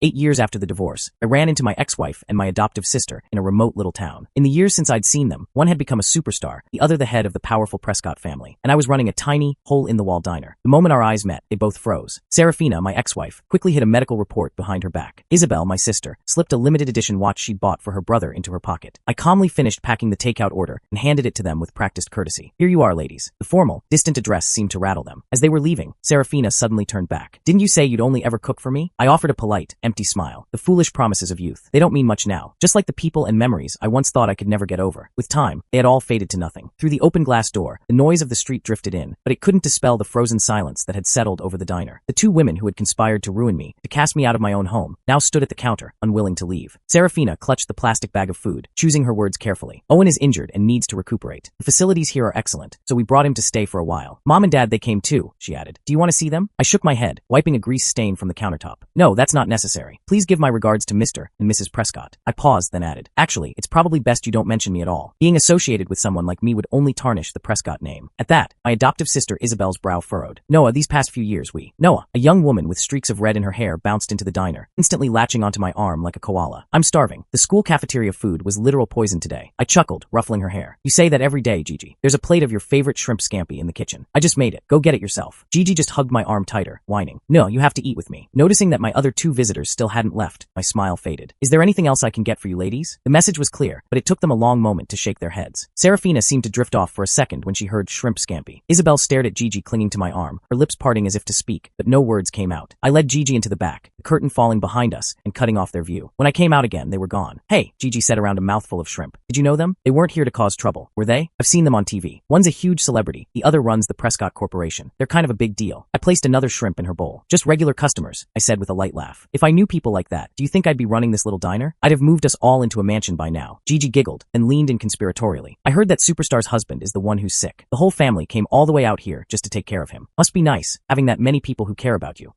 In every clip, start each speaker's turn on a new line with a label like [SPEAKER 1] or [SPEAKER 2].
[SPEAKER 1] 8 years after the divorce, I ran into my ex-wife and my adoptive sister in a remote little town. In the years since I'd seen them, one had become a superstar, the other the head of the powerful Prescott family, and I was running a tiny, hole-in-the-wall diner. The moment our eyes met, they both froze. Serafina, my ex-wife, quickly hid a medical report behind her back. Isabel, my sister, slipped a limited edition watch she'd bought for her brother into her pocket. I calmly finished packing the takeout order and handed it to them with practiced courtesy. Here you are, ladies. The formal, distant address seemed to rattle them. As they were leaving, Serafina suddenly turned back. Didn't you say you'd only ever cook for me? I offered a polite, empty smile. The foolish promises of youth. They don't mean much now. Just like the people and memories I once thought I could never get over. With time, they had all faded to nothing. Through the open glass door, the noise of the street drifted in, but it couldn't dispel the frozen silence that had settled over the diner. The two women who had conspired to ruin me, to cast me out of my own home, now stood at the counter, unwilling to leave. Serafina clutched the plastic bag of food, choosing her words carefully. Owen is injured and needs to recuperate. The facilities here are excellent, so we brought him to stay for a while. Mom and Dad, they came too, she added. Do you want to see them? I shook my head, wiping a grease stain from the countertop. No, that's not necessary. Please give my regards to Mr. and Mrs. Prescott. I paused, then added. Actually, it's probably best you don't mention me at all. Being associated with someone like me would only tarnish the Prescott name. At that, my adoptive sister Isabel's brow furrowed. Noah, these past few years Noah, a young woman with streaks of red in her hair, bounced into the diner, instantly latching onto my arm like a koala. I'm starving. The school cafeteria food was literal poison today. I chuckled, ruffling her hair. You say that every day, Gigi. There's a plate of your favorite shrimp scampi in the kitchen. I just made it. Go get it yourself. Gigi just hugged my arm tighter, whining. No, you have to eat with me. Noticing that my other two visitors still hadn't left, my smile faded. Is there anything else I can get for you ladies? The message was clear, but it took them a long moment to shake their heads. Serafina seemed to drift off for a second when she heard shrimp scampi. Isabel stared at Gigi clinging to my arm, her lips parting as if to speak, but no words came out. I led Gigi into the back, the curtain falling behind us and cutting off their view. When I came out again, they were gone. Hey, Gigi said around a mouthful of shrimp. Did you know them? They weren't here to cause trouble, were they? I've seen them on TV. One's a huge celebrity, the other runs the Prescott Corporation. They're kind of a big deal. I placed another shrimp in her bowl. Just regular customers, I said with a light laugh. If I knew people like that, do you think I'd be running this little diner? I'd have moved us all into a mansion by now. Gigi giggled and leaned in conspiratorially. I heard that Superstar's husband is the one who's sick. The whole family came all the way out here just to take care of him. Must be nice, having that many people who care about you.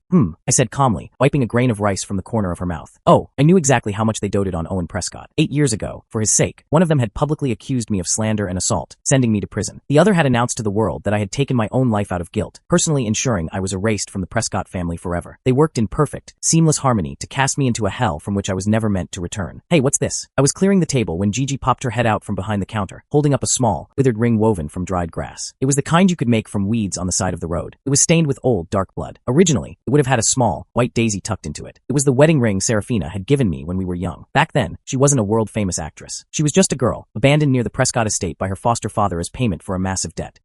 [SPEAKER 1] I said calmly, wiping a grain of rice from the corner of her mouth. Oh, I knew exactly how much they doted on Owen Prescott. 8 years ago, for his sake, one of them had publicly accused me of slander and assault, sending me to prison. The other had announced to the world that I had taken my own life out of guilt, personally ensuring I was erased from the Prescott family forever. They worked in perfect, seamless harmony to cast me into a hell from which I was never meant to return. Hey, what's this? I was clearing the table when Gigi popped her head out from behind the counter, holding up a small, withered ring woven from dried grass. It was the kind you could make from weeds on the side of the road. It was stained with old, dark blood. Originally, it would have had a small, white daisy tucked into it. It was the wedding ring Serafina had given me when we were young. Back then, she wasn't a world-famous actress. She was just a girl, abandoned near the Prescott estate by her foster father as payment for a massive debt.